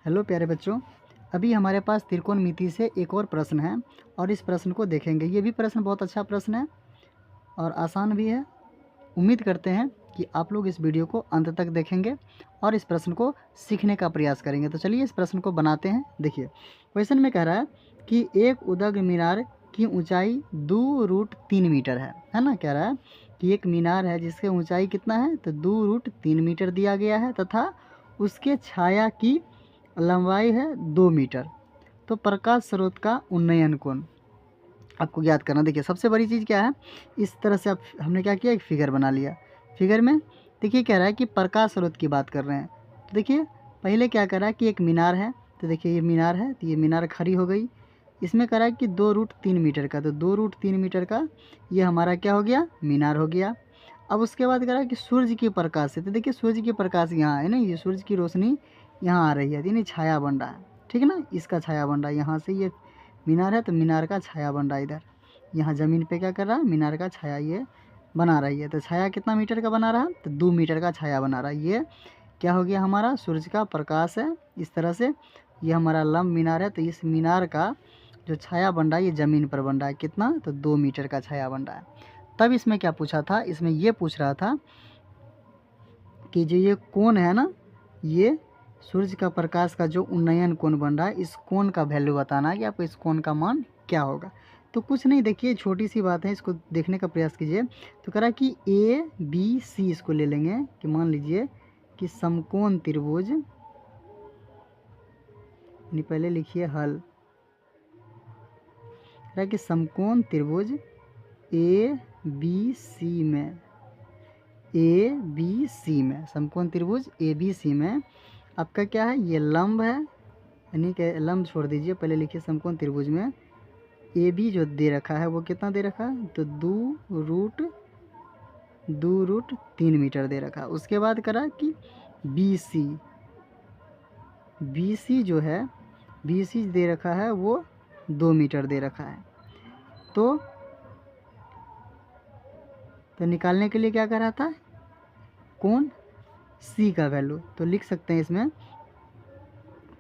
Hello प्यारे बच्चों, अभी हमारे पास त्रिकोणमिति से एक और प्रश्न है और इस प्रश्न को देखेंगे। ये भी प्रश्न बहुत अच्छा प्रश्न है और आसान भी है। उम्मीद करते हैं कि आप लोग इस वीडियो को अंत तक देखेंगे और इस प्रश्न को सीखने का प्रयास करेंगे। तो चलिए इस प्रश्न को बनाते हैं। देखिए, क्वेश्चन में कह रहा है कि एक उदग मीनार की ऊंचाई 2√3 मीटर है ना। कह रहा है कि एक मीनार है जिसकी ऊंचाई कितना है, तो 2√3 मीटर दिया गया है तथा उसके छाया की लंबाई है 2 मीटर। तो प्रकाश स्रोत का उन्नयन कोण आपको ज्ञात करना। देखिए, सबसे बड़ी चीज़ क्या है, इस तरह से हमने क्या किया, एक फिगर बना लिया। फिगर में देखिए कह रहा है कि प्रकाश स्रोत की बात कर रहे हैं। तो देखिए पहले क्या कर रहा है कि एक मीनार है, तो देखिए ये मीनार है, तो ये मीनार खड़ी हो गई। इसमें कह रहा है कि 2√3 मीटर का, तो 2√3 मीटर का ये हमारा क्या हो गया, मीनार हो गया। अब उसके बाद कह रहा है कि सूर्य की प्रकाश से, तो देखिए सूर्य की प्रकाश यहाँ है ना, ये सूर्य की रोशनी यहाँ आ रही है, यानी छाया बन रहा है, ठीक है ना। इसका छाया बन रहा है, यहाँ से ये मीनार है तो मीनार का छाया बन रहा है इधर। यहाँ ज़मीन पे क्या कर रहा है, मीनार का छाया ये बना रही है। तो छाया कितना मीटर का बना रहा है, तो 2 मीटर का छाया बना रहा है। ये क्या हो गया, हमारा सूर्य का प्रकाश है। इस तरह से ये हमारा लंब मीनार है, तो इस मीनार का जो छाया बन रहा है ये ज़मीन पर बन रहा है, कितना, तो 2 मीटर का छाया बन रहा है। तब इसमें क्या पूछा था, इसमें ये पूछ रहा था कि जो ये कोण है ना, ये सूर्य का प्रकाश का जो उन्नयन कोण बन रहा है, इस कोण का वैल्यू बताना है कि आपको इस कोण का मान क्या होगा। तो कुछ नहीं, देखिए छोटी सी बात है, इसको देखने का प्रयास कीजिए। तो कह रहा है कि ABC इसको ले लेंगे कि मान लीजिए कि समकोण त्रिभुज, यानी पहले लिखिए हल। कह रहा है कि समकोण त्रिभुज ABC में समकोण त्रिभुज ABC में आपका क्या है, ये लंब है, यानी कि लंब छोड़ दीजिए, पहले लिखिए समकोण त्रिभुज में AB जो दे रखा है वो कितना दे रखा है, तो 2√3 मीटर दे रखा है। उसके बाद करा कि BC जो है, BC दे रखा है वो 2 मीटर दे रखा है। तो निकालने के लिए क्या कर रहा था, कोण C का वैल्यू। तो लिख सकते हैं इसमें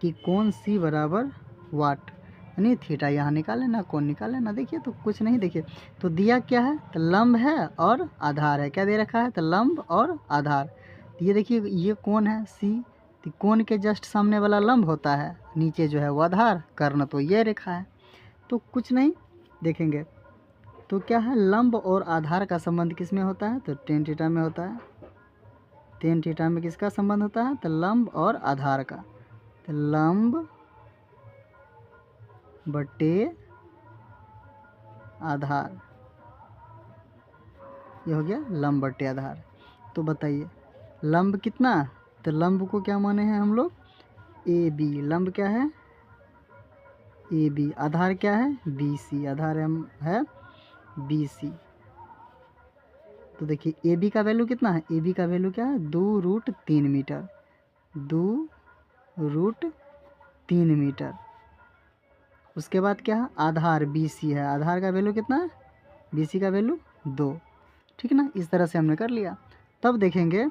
कि कोण C बराबर वाट, यानी थीटा यहाँ निकाल लेना, कोण निकाल लेना। देखिए तो कुछ नहीं, देखिए तो दिया क्या है, तो लंब है और आधार है। क्या दे रखा है, तो लंब और आधार। तो ये देखिए ये कोण है C, तो कोण के जस्ट सामने वाला लंब होता है, नीचे जो है वो आधार, कर्ण तो ये रेखा है। तो कुछ नहीं, देखेंगे तो क्या है, लंब और आधार का संबंध किस में होता है, तो tan थीटा में होता है। tan थीटा में किसका संबंध होता है, तो लंब और आधार का। तो लंब बटे आधार, ये हो गया लंब बटे आधार। तो बताइए लंब कितना, तो लंब को क्या माने हैं हम लोग, AB। लंब क्या है, AB। आधार क्या है, BC। आधार है BC। तो देखिए AB का वैल्यू कितना है, AB का वैल्यू क्या है, 2√3 मीटर, 2√3 मीटर। उसके बाद क्या है, आधार BC है, आधार का वैल्यू कितना है, BC का वैल्यू 2, ठीक है ना। इस तरह से हमने कर लिया। तब देखेंगे,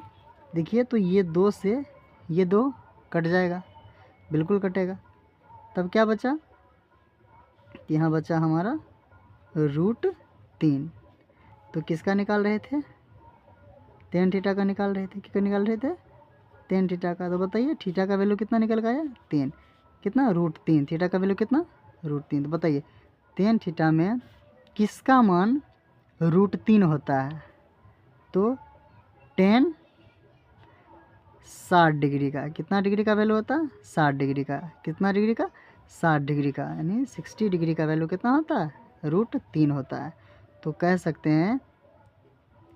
देखिए तो ये 2 से ये 2 कट जाएगा, बिल्कुल कटेगा। तब क्या बचा, यहाँ बचा हमारा √3। तो किसका निकाल रहे थे, tan थीटा का निकाल रहे थे, किसका निकाल रहे थे, tan थीटा का। तो बताइए थीटा का वैल्यू कितना निकल गया, 3, कितना, √3। थीटा का वैल्यू कितना, √3। तो बताइए tan थीटा में किसका मान √3 होता है, तो tan 60 डिग्री का, कितना डिग्री का वैल्यू होता है, 60 डिग्री का, कितना डिग्री का, 60 डिग्री का, यानी 60 डिग्री का वैल्यू कितना होता है, √3 होता है। तो कह सकते हैं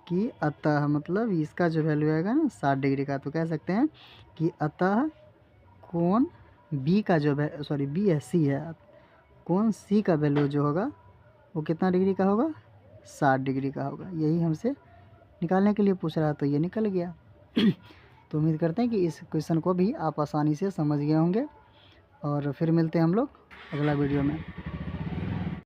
कि अतः, मतलब इसका जो वैल्यू आएगा ना 60 डिग्री का, तो कह सकते हैं कि अतः कोण B का जो B है, C है, कोण C का वैल्यू जो होगा वो कितना डिग्री का होगा, 60 डिग्री का होगा। यही हमसे निकालने के लिए पूछ रहा, तो ये निकल गया। तो उम्मीद करते हैं कि इस क्वेश्चन को भी आप आसानी से समझ गए होंगे और फिर मिलते हैं हम लोग अगला वीडियो में।